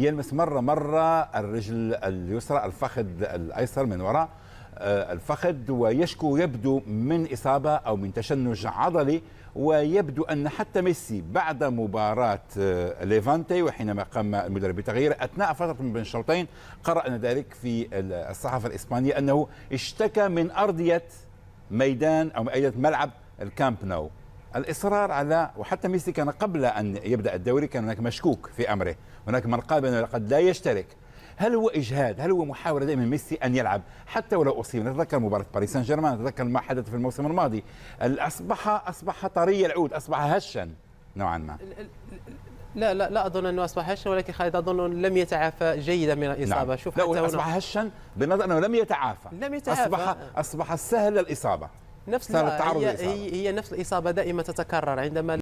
يلمس مرة الرجل اليسرى، الفخذ الأيسر من وراء الفخذ، ويشكو يبدو من إصابة أو من تشنج عضلي. ويبدو أن حتى ميسي بعد مباراة ليفانتي وحينما قام المدرب بتغييره أثناء فترة من بين الشوطين، قرأنا ذلك في الصحافة الإسبانية أنه اشتكى من أرضية ميدان أو أيضا ملعب الكامب نو. الإصرار على، وحتى ميسي كان قبل أن يبدأ الدوري كان هناك مشكوك في أمره، هناك من قال بأنه قد لا يشترك. هل هو إجهاد؟ هل هو محاولة دائما ميسي أن يلعب حتى ولو أصيب؟ نتذكر مباراة باريس سان جيرمان، نتذكر ما حدث في الموسم الماضي. أصبح طري العود، أصبح هشا نوعا ما. لا اظن انه اصبح هشا، ولكن خالد اظن انه لم يتعافى جيدا من الاصابه. نعم. شوف، لا، اصبح هشا بنظر انه لم يتعافى. اصبح سهل الاصابه. هي نفس الاصابه دائما تتكرر عندما